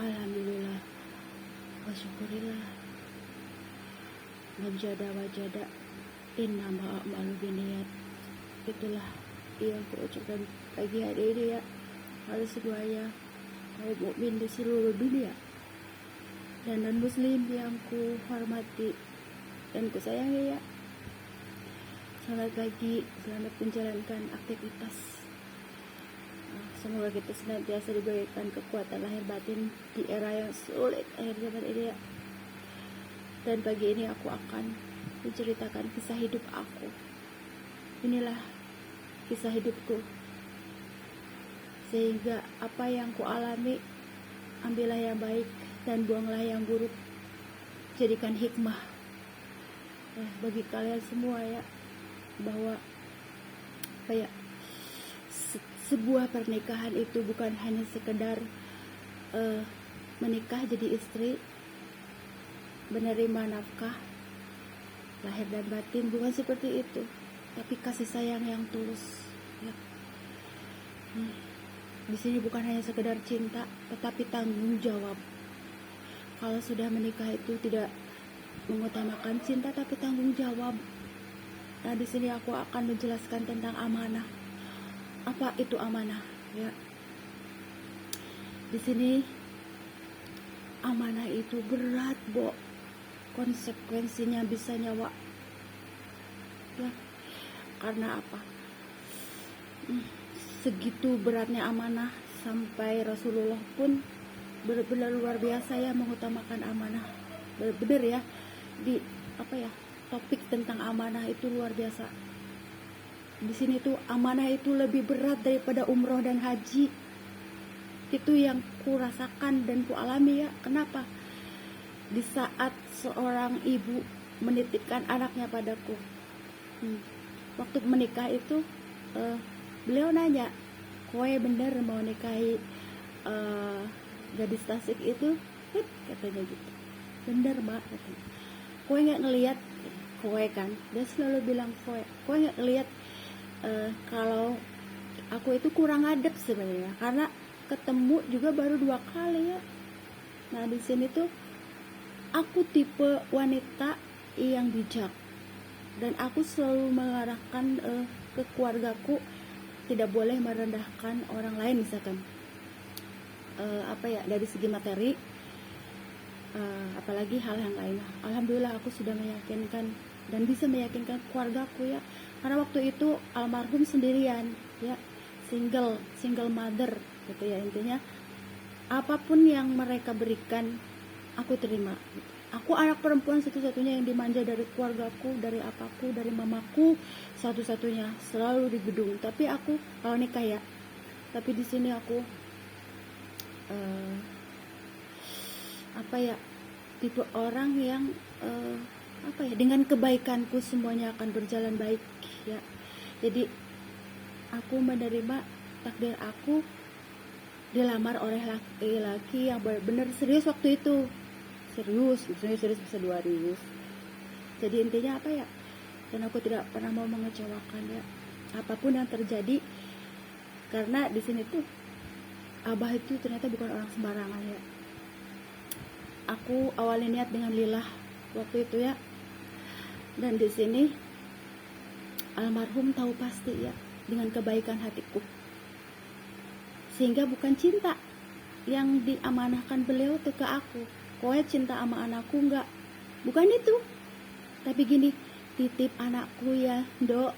Alhamdulillah wa syukurillah. Wajada wajada innama a'malu binniyat. Itulah yang kuucapkan pagi hari ini ya, pada semuanya kaum mukmin di seluruh dunia dan non muslim yang ku hormati dan ku sayangi ya. Selamat pagi, selamat menjalankan aktivitas. Semoga kita senantiasa diberikan kekuatan lahir batin di era yang sulit akhir zaman ini ya. Dan pagi ini aku akan menceritakan kisah hidup aku. Inilah kisah hidupku. Sehingga apa yang ku alami, ambillah yang baik dan buanglah yang buruk. Jadikan hikmah bagi kalian semua ya, bahwa sebuah pernikahan itu bukan hanya sekedar menikah jadi istri, menerima nafkah lahir dan batin, bukan seperti itu, tapi kasih sayang yang tulus ya. Di sini bukan hanya sekedar cinta, tetapi tanggung jawab. Kalau sudah menikah itu tidak mengutamakan cinta tapi tanggung jawab. Nah, di sini aku akan menjelaskan tentang amanah. Apa itu amanah ya? Di sini amanah itu berat, Bo. Konsekuensinya bisa nyawa. Ya. Karena apa? Segitu beratnya amanah sampai Rasulullah pun benar-benar luar biasa ya mengutamakan amanah. Benar ya, di topik tentang amanah itu luar biasa. Di sini tuh amanah itu lebih berat daripada umroh dan haji. Itu yang ku rasakan dan ku alami ya. Kenapa? Di saat seorang ibu menitipkan anaknya padaku, waktu menikah itu beliau nanya, "Kowe bener mau nikahi gadis Tasik itu?" Katanya gitu. "Bener, Mbak," katanya. "Kowe nggak ngelihat?" Kowe kan, dia selalu bilang kowe nggak ngelihat kalau aku itu kurang adab sebenarnya, karena ketemu juga baru 2 kali ya. Nah, di sini tuh aku tipe wanita yang bijak, dan aku selalu mengarahkan ke keluargaku tidak boleh merendahkan orang lain, misalkan dari segi materi, apalagi hal yang lain. Alhamdulillah aku sudah meyakinkan dan bisa meyakinkan keluargaku ya, karena waktu itu almarhum sendirian ya, single mother gitu ya. Intinya apapun yang mereka berikan aku terima gitu. Aku anak perempuan satu-satunya yang dimanja dari keluargaku, dari apaku, dari mamaku, satu-satunya selalu di gedung. Tapi aku kalau nikah ya, tapi di sini aku tipe orang yang dengan kebaikanku semuanya akan berjalan baik ya. Jadi aku menerima takdir aku dilamar oleh laki-laki yang benar-benar serius waktu itu. Serius, maksudnya serius bisa 2 rius. Jadi intinya dan aku tidak pernah mau mengecewakan ya, apapun yang terjadi. Karena di sini tuh abah itu ternyata bukan orang sembarangan ya. Aku awalnya niat dengan lillah waktu itu ya, dan di sini almarhum tahu pasti ya dengan kebaikan hatiku, sehingga bukan cinta yang diamanahkan beliau tuh ke aku, "Kowe cinta sama anakku enggak?" Bukan itu, tapi gini, "Titip anakku ya, Ndok."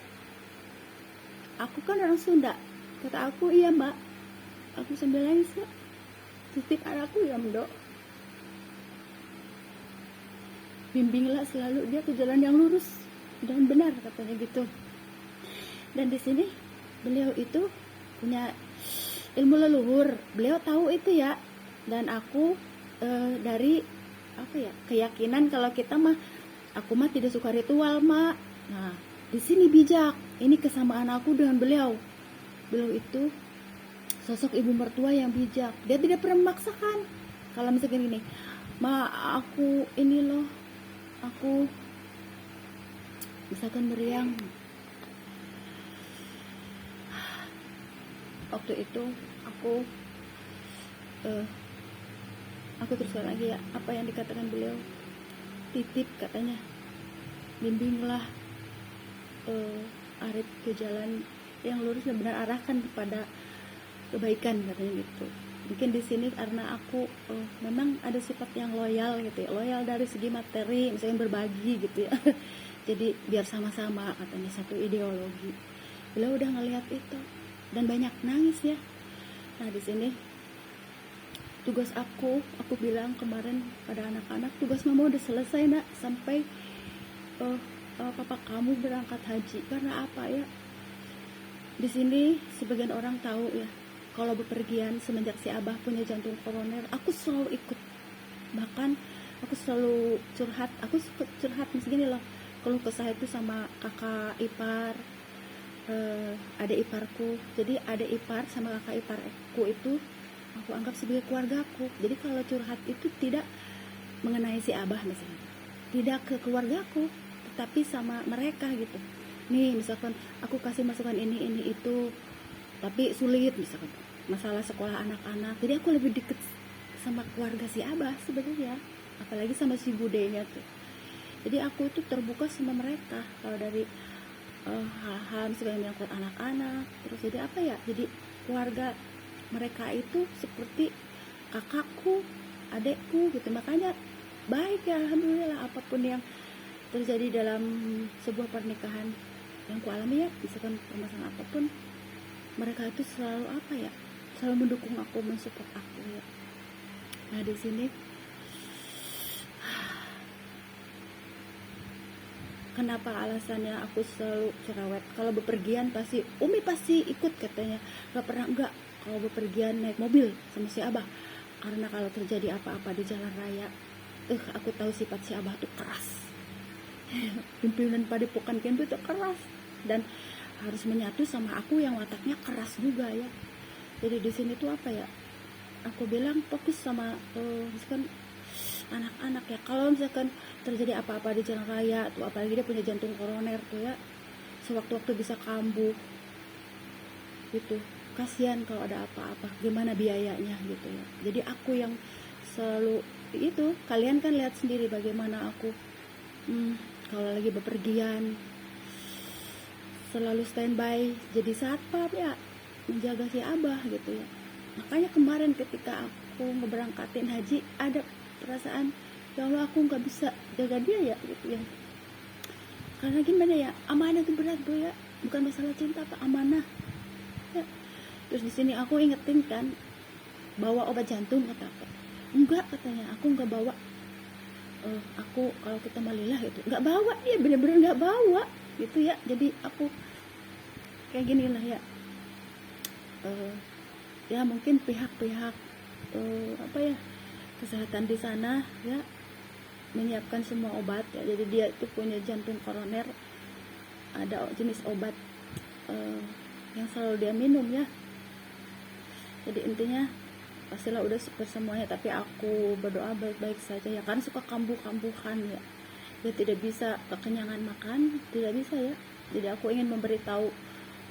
Aku kan orang Sunda, kata aku, "Iya, Mbak." Aku sambil nangis ya, "Titip anakku ya, Ndok. Bimbinglah selalu dia ke jalan yang lurus dan benar," katanya gitu. Dan di sini beliau itu punya ilmu leluhur, beliau tahu itu ya. Dan aku dari keyakinan kalau aku mah tidak suka ritual, Mak. Nah, di sini bijak. Ini kesamaan aku dengan beliau. Beliau itu sosok ibu mertua yang bijak. Dia tidak pernah memaksakan. Kalau misalkan gini, "Ma, aku ini loh, aku misalkan meriang." Waktu itu aku aku teruskan lagi ya apa yang dikatakan beliau. Titip katanya, bimbinglah Arif ke jalan yang lurus dan benar, arahkan kepada kebaikan katanya gitu. Mungkin di sini karena aku memang ada sifat yang loyal gitu ya, loyal dari segi materi, misalnya berbagi gitu ya. Jadi biar sama-sama katanya satu ideologi. Beliau udah ngelihat itu dan banyak nangis ya. Nah di sini tugas aku bilang kemarin pada anak-anak, tugas mama udah selesai nak, sampai papa kamu berangkat haji. Karena apa ya? Di sini sebagian orang tahu ya, kalau bepergian semenjak si Abah punya jantung koroner, aku selalu ikut. Bahkan aku selalu curhat, misalnya loh, keluh kesah itu sama kakak ipar, adik iparku. Jadi adik ipar sama kakak iparku itu aku anggap sebagai keluargaku. Jadi kalau curhat itu tidak mengenai si Abah misalnya, tidak ke keluargaku, tetapi sama mereka gitu. Nih misalkan aku kasih masukan ini itu, tapi sulit misalkan masalah sekolah anak-anak, jadi aku lebih deket sama keluarga si Abah sebenarnya, apalagi sama si budenya tuh. Jadi aku tuh terbuka sama mereka kalau dari hal-hal misalnya menyangkut anak-anak. Terus jadi apa ya, jadi keluarga mereka itu seperti kakakku, adekku gitu. Makanya baik ya, alhamdulillah, apapun yang terjadi dalam sebuah pernikahan yang ku alami ya, misalkan permasalahan apapun, mereka itu selalu apa ya, selalu mendukung aku, mensupport aku ya. Nah di sini kenapa alasannya aku selalu cerewet. Kalau bepergian pasti Umi pasti ikut katanya, gak pernah enggak kalau bepergian naik mobil sama si Abah. Karena kalau terjadi apa-apa di jalan raya, aku tahu sifat si Abah tuh keras. Pimpinan padepokan Kempu itu keras dan harus menyatu sama aku yang wataknya keras juga ya. Jadi di sini tuh apa ya, aku bilang fokus sama misalkan anak-anak ya. Kalau misalkan terjadi apa-apa di jalan raya tuh, apalagi dia punya jantung koroner tuh ya, sewaktu-waktu bisa kambuh gitu, kasihan kalau ada apa-apa, gimana biayanya gitu ya. Jadi aku yang selalu itu, kalian kan lihat sendiri bagaimana aku kalau lagi bepergian selalu standby jadi satpam ya, menjaga si Abah gitu ya. Makanya kemarin ketika aku ngeberangkatin haji, ada perasaan ya Allah, aku nggak bisa jaga dia ya gitu ya. Karena gimana ya, amanah itu berat bro ya, bukan masalah cinta, apa amanah ya. Terus di sini aku ingetin kan, bawa obat jantung kata aku. Enggak katanya, aku nggak bawa. Aku kalau kita malilah itu nggak bawa, dia bener-bener nggak bawa gitu ya. Jadi aku kayak gini lah ya, ya mungkin pihak-pihak apa ya, kesehatan di sana ya menyiapkan semua obat ya. Jadi dia itu punya jantung koroner, ada jenis obat yang selalu dia minum ya. Jadi intinya pastilah udah super semuanya, tapi aku berdoa baik-baik saja ya, karena suka kambuh-kambuhan ya. Dia tidak bisa kekenyangan makan, tidak bisa ya. Jadi aku ingin memberitahu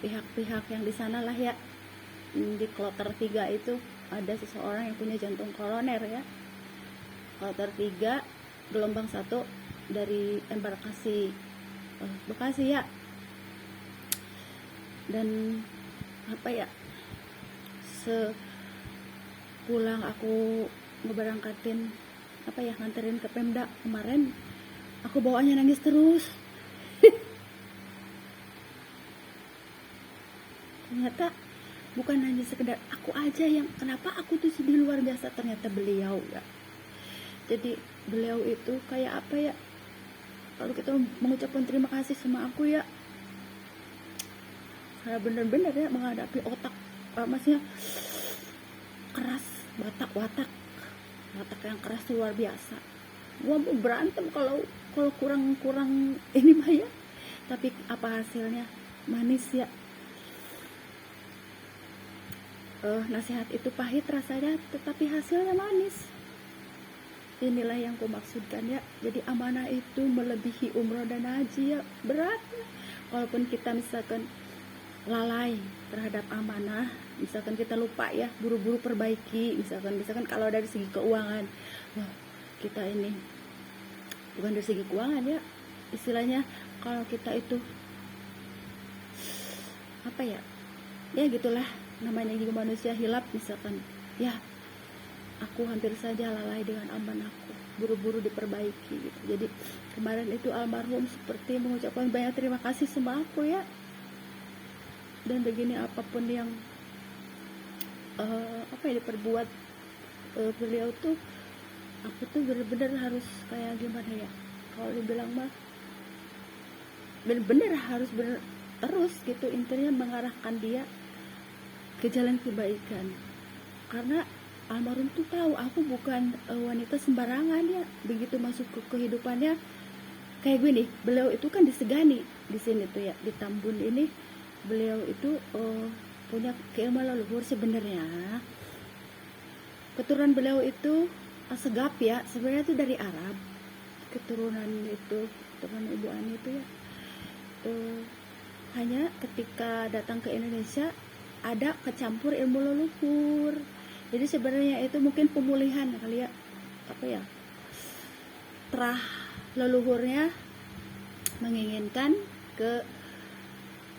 pihak-pihak yang di sana lah ya, di kloter 3 itu ada seseorang yang punya jantung koroner ya. Kloter 3 gelombang 1 dari embarkasi Bekasi ya. Dan apa ya, pulang aku ngeberangkatin apa ya, nganterin ke Pemda kemarin, aku bawaannya nangis terus. Ternyata bukan hanya sekedar aku aja yang, kenapa aku tuh sedih luar biasa, ternyata beliau ya. Jadi beliau itu kayak apa ya, kalau kita mengucapkan terima kasih sama aku ya, karena bener-bener ya menghadapi otak maksudnya keras, watak yang keras luar biasa. Gua mau berantem kalau kurang ini mah ya, tapi apa hasilnya, manis ya. Nasihat itu pahit rasanya, tetapi hasilnya manis. Inilah yang ku maksudkan ya. Jadi amanah itu melebihi umroh dan haji ya, berat. Walaupun kita misalkan lalai terhadap amanah misalkan kita lupa ya, buru-buru perbaiki, misalkan kalau dari segi keuangan, wah kita ini bukan dari segi keuangan ya, istilahnya kalau kita itu apa ya, ya gitulah, namanya juga manusia hilap, misalkan ya aku hampir saja lalai dengan aman aku, buru-buru diperbaiki gitu. Jadi kemarin itu almarhum seperti mengucapkan banyak terima kasih sama aku ya, dan begini apapun yang apa ya diperbuat beliau tuh, aku tuh bener-bener harus kayak gimana ya, kalau dibilang mah bener-bener harus terus gitu, intinya mengarahkan dia ke jalan kebaikan. Karena almarhum tuh tahu aku bukan wanita sembarangan ya, begitu masuk ke kehidupannya kayak gini. Beliau itu kan disegani di sini tuh ya, di Tambun ini beliau itu punya keilmuan leluhur. Sebenarnya keturunan beliau itu segap ya, sebenarnya itu dari Arab, keturunan Ibu Ani itu ya. Hanya ketika datang ke Indonesia ada kecampur ilmu leluhur. Jadi sebenarnya itu mungkin pemulihan kali ya, apa ya, terah leluhurnya menginginkan ke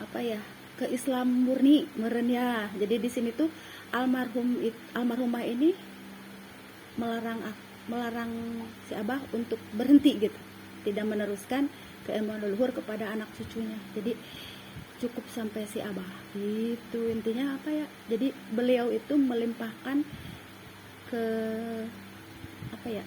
apa ya, ke Islam murni meren ya. Jadi di sini tuh almarhumah ini melarang si Abah untuk berhenti gitu, tidak meneruskan keilmuan leluhur kepada anak cucunya. Jadi cukup sampai si Abah gitu, intinya apa ya, jadi beliau itu melimpahkan ke apa ya,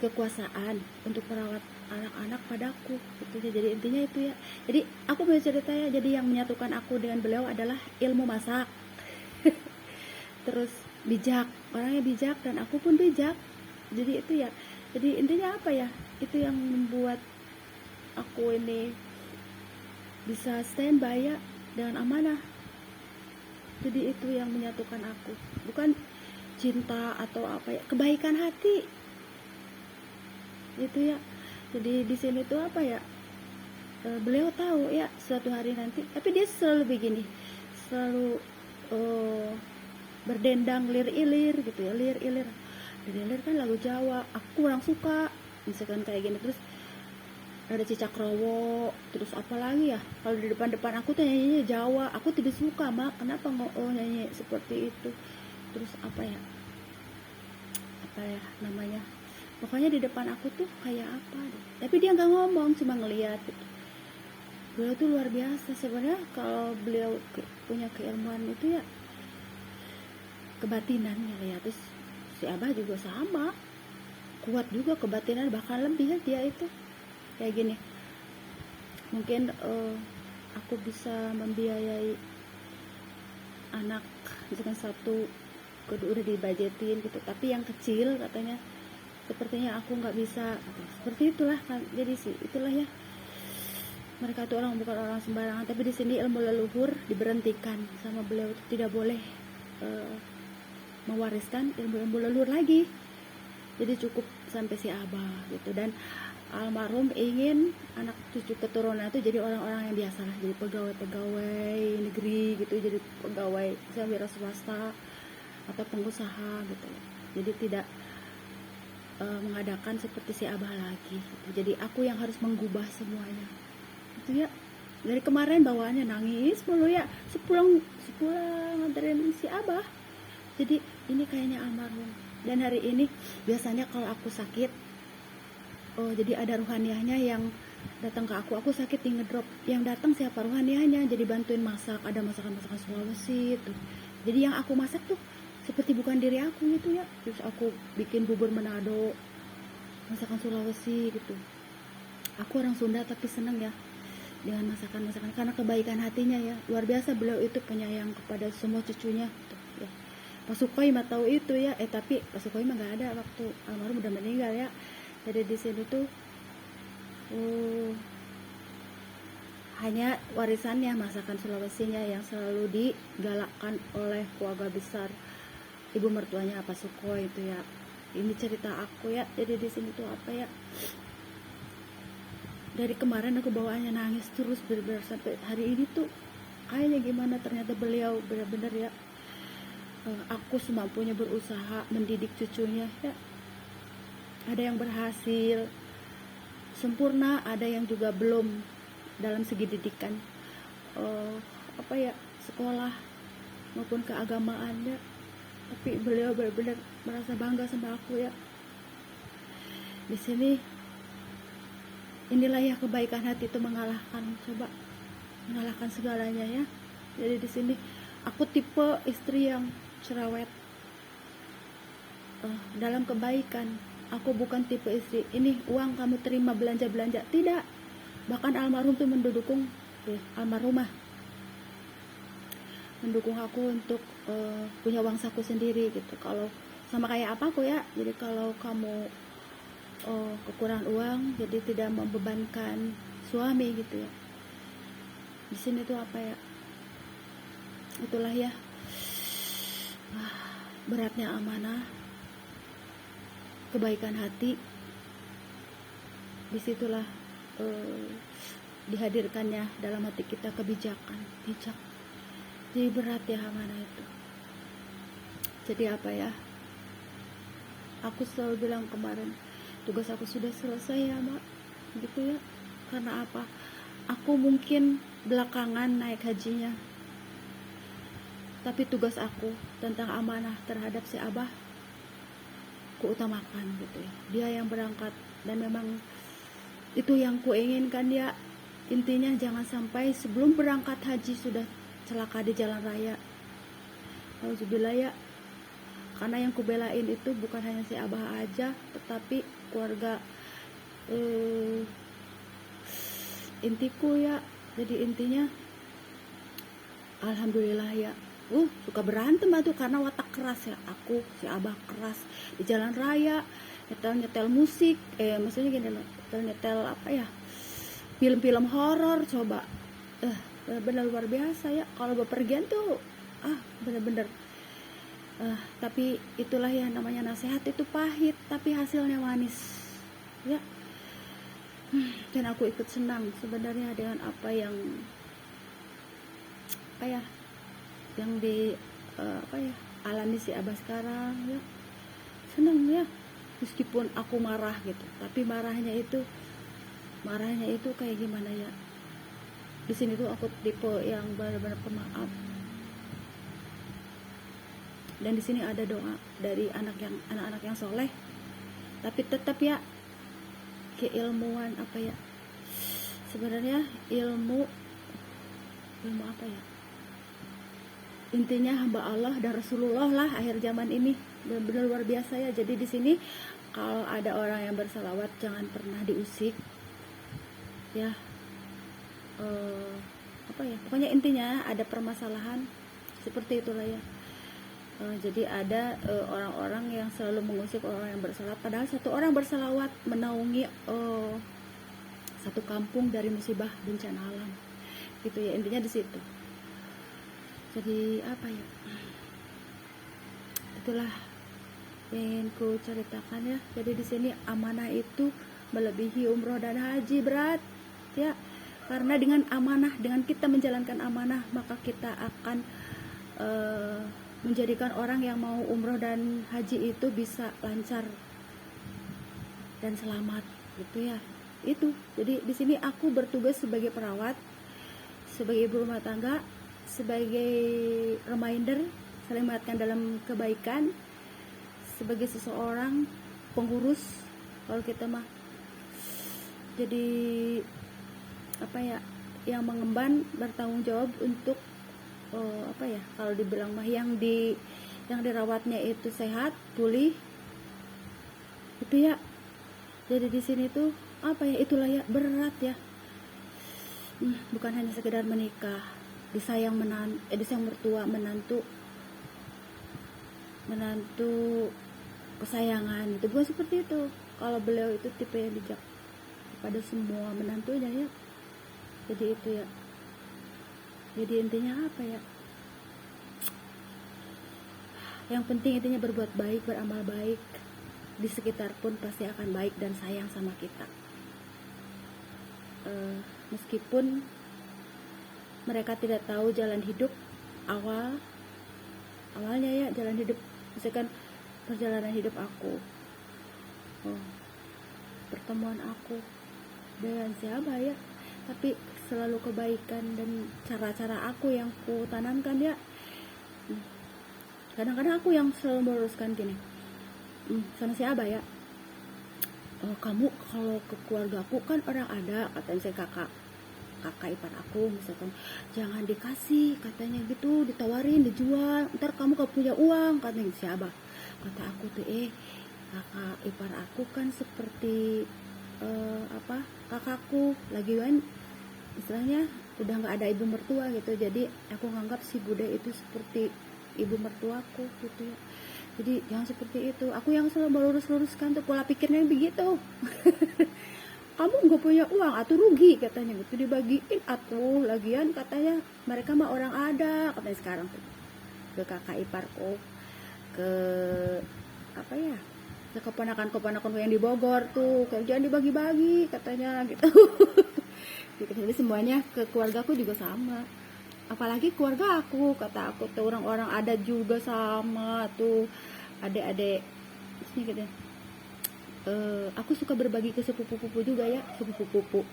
kekuasaan untuk merawat anak-anak padaku gitu. Jadi intinya itu ya, jadi aku punya cerita ya, jadi yang menyatukan aku dengan beliau adalah ilmu masak terus bijak, orangnya bijak dan aku pun bijak. Jadi itu ya, jadi intinya apa ya, itu yang membuat aku ini bisa standby ya dengan amanah. Jadi itu yang menyatukan aku, bukan cinta atau apa ya, kebaikan hati itu ya. Jadi di sini tuh apa ya, beliau tahu ya suatu hari nanti, tapi dia selalu begini, selalu berdendang lir-ilir gitu ya, lir-ilir kan lagu Jawa, aku kurang suka misalkan kayak gini. Terus ada cicak rowo, terus apa lagi ya, kalau di depan aku tuh nyanyinya Jawa, aku tidak suka mak, kenapa nyanyi seperti itu. Terus apa ya namanya, pokoknya di depan aku tuh kayak apa deh. Tapi dia nggak ngomong, cuma ngeliat gitu. Beliau tuh luar biasa sebenarnya. Kalau beliau punya keilmuan itu ya kebatinan ya. Terus si Abah juga sama, kuat juga kebatinan, bahkan lebih ya dia itu. Kayak gini, mungkin aku bisa membiayai anak misalkan satu, kedua udah dibajetin gitu, tapi yang kecil katanya sepertinya aku nggak bisa, seperti itulah kan. Jadi sih itulah ya, mereka tuh bukan orang sembarangan. Tapi di sini ilmu leluhur diberhentikan sama beliau, tidak boleh mewariskan ilmu leluhur lagi. Jadi cukup sampai si Abah gitu. Dan almarhum ingin anak cucu keturunan itu jadi orang-orang yang biasa lah, jadi pegawai negeri gitu, jadi pegawai wira swasta atau pengusaha gitu. Jadi tidak mengadakan seperti si Abah lagi gitu. Jadi aku yang harus menggubah semuanya itu ya. Dari kemarin bawaannya nangis mulu ya, sepulang nganterin si Abah. Jadi ini kayaknya almarhum. Dan hari ini biasanya kalau aku sakit, jadi ada ruhaniahnya yang datang ke aku sakit di ngedrop, yang datang siapa ruhaniahnya, jadi bantuin masak, ada masakan-masakan Sulawesi tuh. Jadi yang aku masak tuh seperti bukan diri aku gitu ya. Terus aku bikin bubur Manado, masakan Sulawesi gitu. Aku orang Sunda tapi seneng ya dengan masakan-masakan, karena kebaikan hatinya ya, luar biasa. Beliau itu penyayang kepada semua cucunya tuh ya. Pak Sukhoi mah tahu itu ya, tapi Pak Sukhoi mah gak ada waktu almarhum, udah meninggal ya. Jadi di sini tuh hanya warisannya, masakan Sulawesinya yang selalu digalakkan oleh keluarga besar ibu mertuanya Pak Sukhoi itu ya. Ini cerita aku ya. Jadi di sini tuh apa ya, dari kemarin aku bawaannya nangis terus bener-bener sampai hari ini tuh kayaknya gimana, ternyata beliau benar-benar ya, aku semampunya berusaha mendidik cucunya ya. Ada yang berhasil sempurna, ada yang juga belum dalam segi didikan, apa ya, sekolah maupun keagamaan ya. Tapi beliau benar-benar merasa bangga sama aku ya. Di sini inilah ya kebaikan hati itu mengalahkan segalanya ya. Jadi di sini aku tipe istri yang cerewet dalam kebaikan. Aku bukan tipe istri ini uang kamu terima belanja, tidak. Bahkan almarhum tuh mendukung aku untuk punya uang saku sendiri gitu. Kalau sama kayak apa aku ya, jadi kalau kamu kekurangan uang, jadi tidak membebankan suami gitu ya. Di sini tuh apa ya, itulah ya, beratnya amanah, kebaikan hati. Disitulah dihadirkannya dalam hati kita kebijakan, bijak. Jadi berat ya amanah itu. Jadi apa ya, aku selalu bilang kemarin, tugas aku sudah selesai ya Mbak, gitu ya. Karena apa, aku mungkin belakangan naik hajinya, tapi tugas aku tentang amanah terhadap si Abah kuutamakan gitu ya. Dia yang berangkat, dan memang itu yang kuinginkan ya. Intinya jangan sampai sebelum berangkat haji sudah celaka di jalan raya. Alhamdulillah ya. Karena yang kubelain itu bukan hanya si Abah aja, tetapi keluarga intiku ya. Jadi intinya alhamdulillah ya. Suka berantem tuh karena watak keras ya. Aku si Abah keras di jalan raya, nyetel musik, maksudnya gini loh, nyetel apa ya, film-film horor. Coba benar luar biasa ya kalau bepergian tuh, bener-bener. Tapi itulah ya, namanya nasihat itu pahit tapi hasilnya manis ya. Dan aku ikut senang sebenarnya dengan apa yang di alami si Abah sekarang ya. Senang ya, meskipun aku marah gitu, tapi marahnya itu kayak gimana ya. Di sini tuh aku tipe yang benar-benar pemaaf. Dan di sini ada doa dari anak-anak yang soleh, tapi tetap ya keilmuan apa ya, sebenarnya ilmu apa ya, intinya hamba Allah dan Rasulullah lah akhir zaman ini, benar-benar luar biasa ya. Jadi di sini kalau ada orang yang bersalawat jangan pernah diusik ya. Pokoknya intinya ada permasalahan seperti itulah ya. Jadi ada orang-orang yang selalu mengusik orang yang bersalawat, padahal satu orang bersalawat menaungi satu kampung dari musibah bencana alam gitu ya. Intinya di situ. Jadi apa ya, itulah yang ku ceritakan ya. Jadi di sini amanah itu melebihi umroh dan haji, berat ya. Karena dengan amanah, dengan kita menjalankan amanah, maka kita akan menjadikan orang yang mau umroh dan haji itu bisa lancar dan selamat gitu ya. Itu. Jadi di sini aku bertugas sebagai perawat, sebagai ibu rumah tangga, sebagai reminder saling mengingatkan dalam kebaikan, sebagai seseorang pengurus kalau kita mah. Jadi apa ya, yang mengemban bertanggung jawab untuk kalau dibilang mah yang dirawatnya itu sehat, pulih itu ya. Jadi di sini tuh apa ya, itulah ya, berat ya. Bukan hanya sekedar menikah, disayang mertua, menantu kesayangan itu, bukan seperti itu. Kalau beliau itu tipe yang bijak kepada semua menantunya ya. Jadi itu ya. Jadi intinya apa ya, yang penting intinya berbuat baik, beramal baik. Di sekitar pun pasti akan baik dan sayang sama kita. Meskipun mereka tidak tahu jalan hidup awalnya ya, jalan hidup misalkan perjalanan hidup aku, pertemuan aku dengan siapa ya, tapi selalu kebaikan dan cara-cara aku yang ku tanamkan ya. Kadang-kadang aku yang selalu meluruskan gini, sama si Abah ya, kamu kalau ke keluarga aku kan orang ada, katanya saya kakak ipar aku misalkan, jangan dikasih katanya gitu, ditawarin, dijual, ntar kamu gak punya uang, katanya si Abah. Kata aku tuh, kakak ipar aku kan seperti kakakku lagi kan, istilahnya udah nggak ada ibu mertua gitu, jadi aku nganggap si Bude itu seperti ibu mertuaku gitu ya. Jadi jangan seperti itu, aku yang selalu melurus-luruskan tuh pola pikirnya begitu. Kamu nggak punya uang atau rugi katanya gitu, dibagiin atuh, lagian katanya mereka mah orang ada, katanya sekarang tuh ke kakak iparku, ke ke keponakan-keponakanku yang di Bogor tuh, kayak jangan dibagi-bagi katanya gitu. Gitu. Jadi semuanya ke keluarga aku juga sama, apalagi keluarga aku, kata aku tuh orang-orang ada juga sama tuh, adik-adik sini gitu. Aku suka berbagi ke sepupu-pupu juga ya, sepupu-pupu,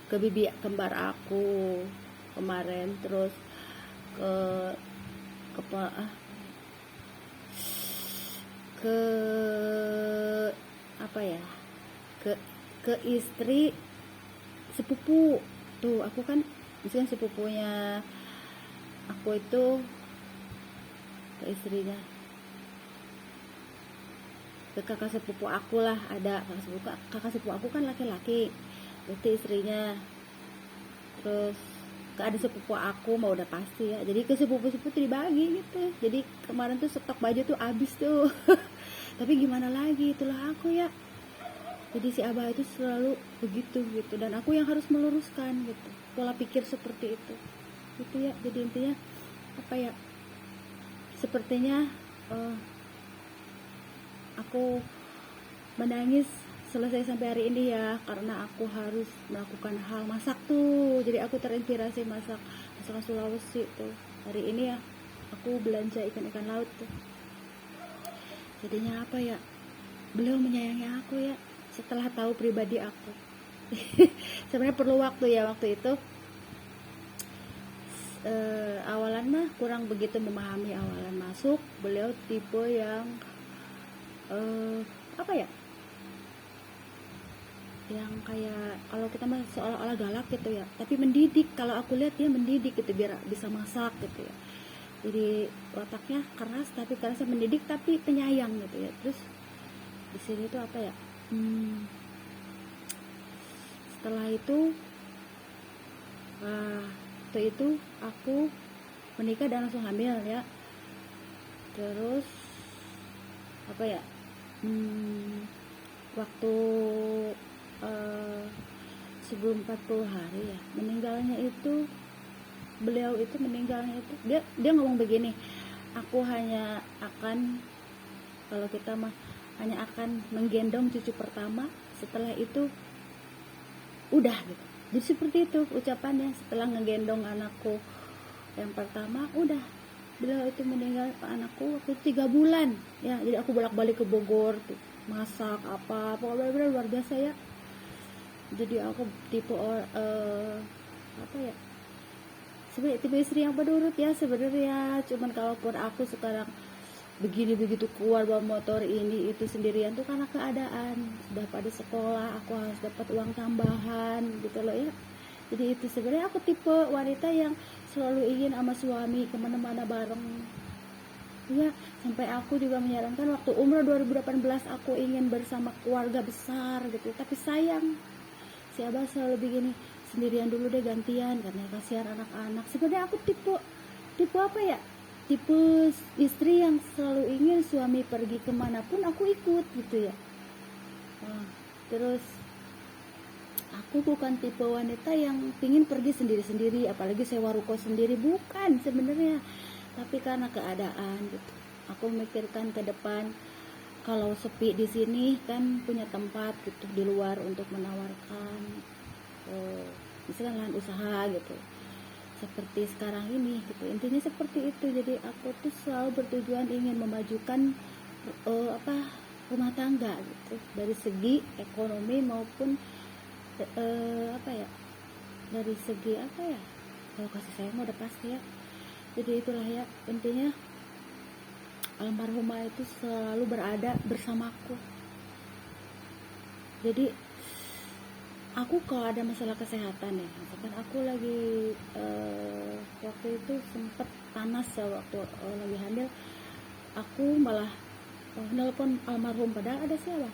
ke bibi kembar aku kemarin, terus ke ke apa ya, ke istri sepupu tuh. Aku kan misalnya sepupunya aku itu ke istrinya, ke kakak sepupu aku lah, ada kakak sepupu aku kan laki-laki, berarti istrinya. Terus ke adik sepupu aku mau udah pasti ya, jadi ke sepupu-sepupu dibagi gitu. Jadi kemarin tuh stok baju tuh habis tuh. Tapi gimana lagi, itulah aku ya. Jadi si Abah itu selalu begitu gitu, dan aku yang harus meluruskan gitu pola pikir seperti itu gitu ya. Jadi intinya apa ya, sepertinya aku menangis selesai sampai hari ini ya, karena aku harus melakukan hal masak tuh. Jadi aku terinspirasi masakan Sulawesi tuh. Hari ini ya aku belanja ikan laut tuh. Jadinya apa ya, beliau menyayangi aku ya, setelah tahu pribadi aku. Sebenarnya perlu waktu ya, waktu itu awalan mah kurang begitu memahami. Awalan masuk beliau tipe yang yang kayak kalau kita mah seolah-olah galak gitu ya, tapi mendidik. Kalau aku lihat dia mendidik gitu biar bisa masak gitu ya. Jadi otaknya keras, tapi kerasnya mendidik tapi penyayang gitu ya. Terus di sini tuh apa ya, setelah itu waktu itu aku menikah dan langsung hamil ya. Terus apa ya, waktu sebelum 40 hari ya beliau itu meninggalnya itu, dia ngomong begini, aku hanya akan, kalau kita mah hanya akan menggendong cucu pertama, setelah itu udah gitu. Jadi seperti itu ucapannya, setelah ngegendong anakku yang pertama udah. Beliau itu meninggal anakku waktu 3 bulan ya. Jadi aku bolak-balik ke Bogor tuh, masak apa pokoknya luar biasa ya. Jadi aku tipe sebenarnya tipe istri yang penurut ya sebenarnya. Cuman kalaupun aku sekarang begini begitu keluar bawa motor ini itu sendirian tuh karena keadaan, sudah pada sekolah aku harus dapat uang tambahan gitu loh ya. Jadi itu sebenarnya aku tipe wanita yang selalu ingin sama suami kemana-mana bareng ya. Sampai aku juga menyarankan waktu umroh 2018 aku ingin bersama keluarga besar gitu, tapi sayang si Abah selalu begini, sendirian dulu deh gantian karena kasihan anak-anak. Sebenarnya aku tipe apa ya, tipe istri yang selalu ingin suami pergi kemanapun aku ikut gitu ya. Terus aku bukan tipe wanita yang pingin pergi sendiri-sendiri, apalagi sewa ruko sendiri, bukan sebenarnya. Tapi karena keadaan gitu, aku memikirkan ke depan, kalau sepi di sini kan punya tempat gitu di luar untuk menawarkan misalnya lahan usaha gitu. seperti sekarang ini gitu. Intinya seperti itu. Jadi aku tuh selalu bertujuan ingin memajukan rumah tangga gitu, dari segi ekonomi maupun apa ya, dari segi apa ya, kalau kasih sayang udah pasti ya. Jadi itulah ya, intinya almarhumah itu selalu berada bersamaku. Jadi aku kalau ada masalah kesehatan ya, misalkan aku lagi waktu itu sempet panas ya, waktu lagi hamil, aku malah nelpon almarhum, padahal ada siapa,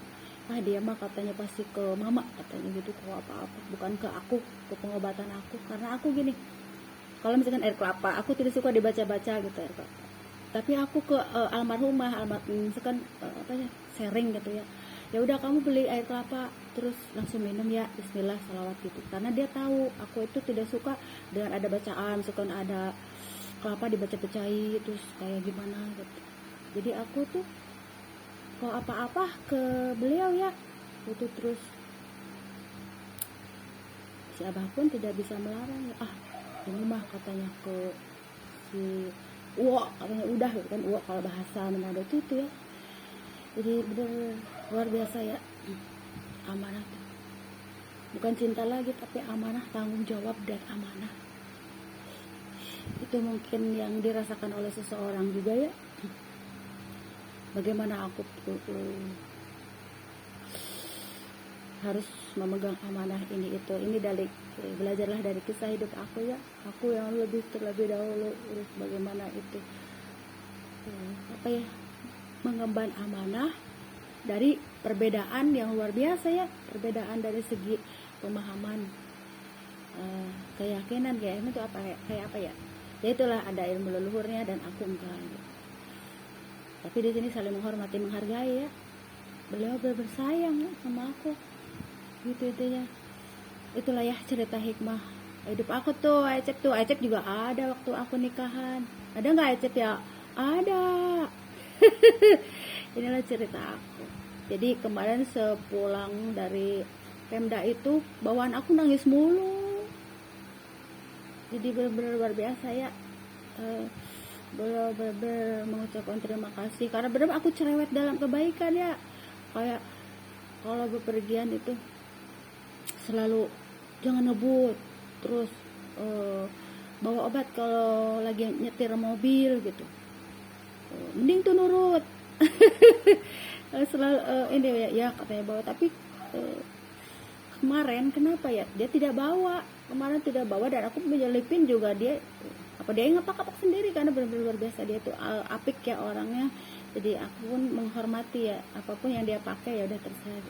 dia mah katanya pasti ke mama katanya gitu, ke apa-apa, bukan ke aku, ke pengobatan aku. Karena aku gini, kalau misalkan air kelapa, aku tidak suka dibaca-baca gitu air kelapa, tapi aku ke almarhumah, misalkan sharing gitu ya, ya udah kamu beli air kelapa terus langsung minum ya, bismillah salawat gitu. Karena dia tahu aku itu tidak suka dengan ada bacaan, suka ada kelapa dibaca-bacai terus kayak gimana gitu. Jadi aku tuh kalau apa-apa ke beliau ya itu, terus si abah pun tidak bisa melarang ya, ini mah katanya ke si uwa, katanya udah gitu kan, uwa kalau bahasa Manado itu ya. Jadi bener luar biasa ya, amanah tuh bukan cinta lagi tapi amanah, tanggung jawab dan amanah. Itu mungkin yang dirasakan oleh seseorang juga ya, bagaimana aku harus memegang amanah ini itu. Ini dari belajarlah dari kisah hidup aku ya, aku yang terlebih dahulu bagaimana itu mengemban amanah dari perbedaan yang luar biasa ya, perbedaan dari segi pemahaman, keyakinan kayak itu kayak apa ya, itulah ada ilmu leluhurnya dan aku enggak gitu. Tapi di sini saling menghormati, menghargai ya, beliau bersayang ya sama aku gitu intinya. Itulah ya cerita hikmah hidup aku tuh. Acep juga ada waktu aku nikahan, ada nggak Acep ya? Ada. Inilah cerita aku. Jadi kemarin sepulang dari Pemda itu bawaan aku nangis mulu. Jadi benar-benar luar biasa ya, benar-benar mengucapkan terima kasih karena benar aku cerewet dalam kebaikan ya. Kayak kalau bepergian itu selalu jangan ngebut, terus bawa obat kalau lagi nyetir mobil gitu, mending tuh nurut. Selalu ini ya katanya bawa, tapi kemarin kenapa ya dia tidak bawa, tidak bawa dan aku menyelipin juga dia ngapak-ngapak sendiri karena benar-benar luar biasa dia tuh apik ya orangnya. Jadi aku pun menghormati ya, apapun yang dia pakai ya udah terserah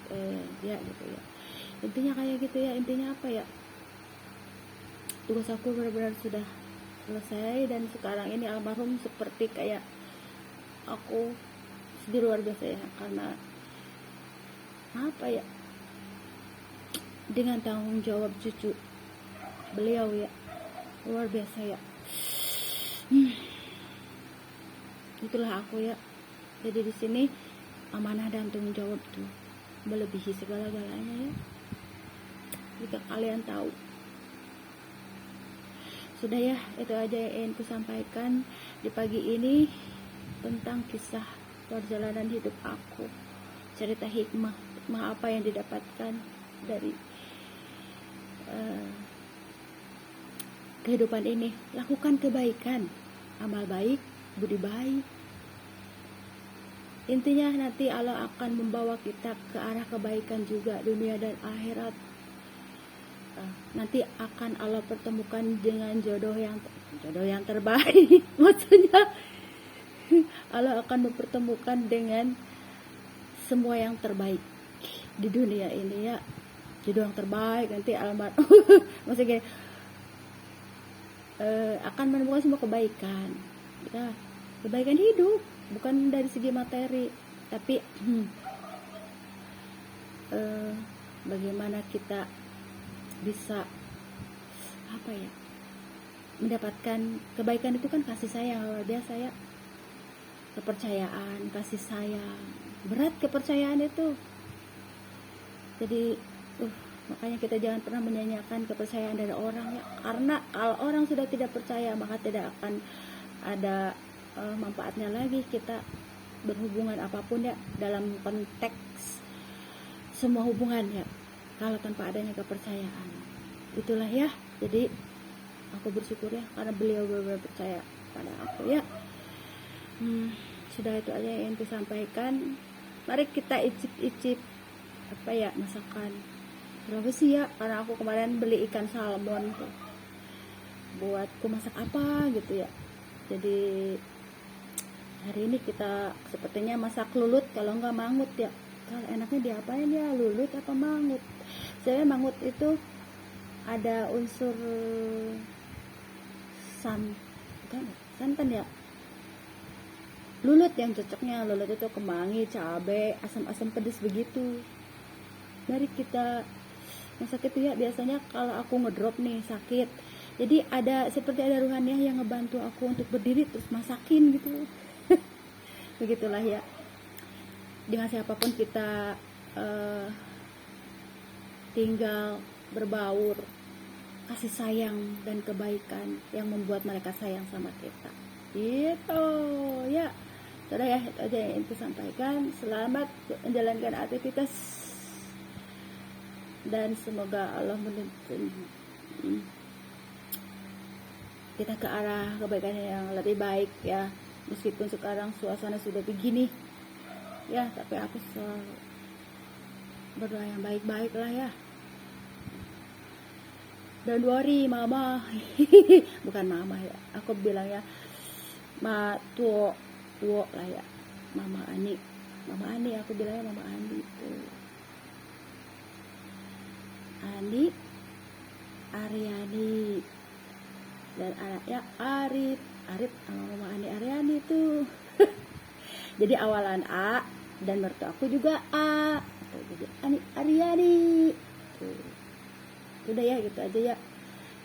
dia gitu ya. Intinya kayak gitu ya, intinya apa ya, tugas aku benar-benar sudah selesai dan sekarang ini almarhum seperti kayak aku sedih luar biasa ya, karena apa ya, dengan tanggung jawab cucu beliau ya, luar biasa ya. Itulah aku ya. Jadi di sini amanah dan tanggung jawab tuh melebihi segala-galanya ya, jika kalian tahu. Sudah ya, itu aja yang ingin ku sampaikan di pagi ini tentang kisah perjalanan hidup aku, cerita hikmah apa yang didapatkan dari kehidupan ini. Lakukan kebaikan, amal baik, budi baik. Intinya nanti Allah akan membawa kita ke arah kebaikan juga, dunia dan akhirat. Nanti akan Allah pertemukan dengan jodoh yang terbaik. Maksudnya Allah akan mempertemukan dengan semua yang terbaik di dunia ini ya, jodoh yang terbaik nanti maksudnya akan menemukan semua kebaikan ya, kebaikan hidup, bukan dari segi materi, tapi bagaimana kita bisa apa ya, mendapatkan kebaikan itu kan kasih sayang luar biasa ya, kepercayaan, kasih sayang, berat kepercayaan itu. Jadi Makanya kita jangan pernah menyanyiakan kepercayaan dari orang ya, karena kalau orang sudah tidak percaya maka tidak akan ada manfaatnya lagi kita berhubungan apapun ya, dalam konteks semua hubungan ya, kalau tanpa adanya kepercayaan. Itulah ya, jadi aku bersyukur ya karena beliau benar-benar percaya pada aku ya. Sudah itu aja yang disampaikan. Mari kita icip-icip apa ya, masakan Sulawesi ya, karena aku kemarin beli ikan salmon tuh buatku masak apa gitu ya. Jadi hari ini kita sepertinya masak lulut, kalau enggak mangut ya. Kalau enaknya diapain ya, lulut apa mangut? Saya mangut itu ada unsur santan ya. Lulut yang cocoknya, lulut itu kemangi, cabai, asam-asam pedas begitu. Mari kita masak itu ya. Biasanya kalau aku ngedrop nih sakit, jadi seperti ada ruhaniah yang ngebantu aku untuk berdiri terus masakin gitu. Begitulah ya, dengan siapapun kita tinggal berbaur kasih sayang dan kebaikan yang membuat mereka sayang sama kita gitu ya. Sudah ya, itu aja yang itu sampaikan. Selamat menjalankan aktivitas dan semoga Allah menuntun kita ke arah kebaikan yang lebih baik ya. Meskipun sekarang suasana sudah begini ya, tapi aku selalu berdoa yang baik-baik lah ya. Don't worry mama. Bukan mama ya, aku bilang ya tuo lah ya, mama Ani aku bilangnya mama Ani tuh. Ani Aryani dan anaknya Arif sama mama Ani Aryani tuh. Jadi awalan A dan mertua aku juga A, jadi Ani Aryani tuh. Udah ya, gitu aja ya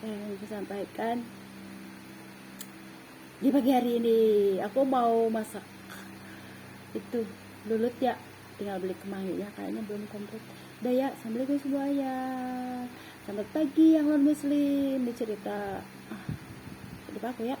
yang aku sampaikan di pagi hari ini. Aku mau masak itu lulut ya, tinggal beli kemanginya, kayaknya belum komplit. Udah ya, assalamualaikum semuanya, selamat pagi yang non muslim. Ini cerita hidup aku ya.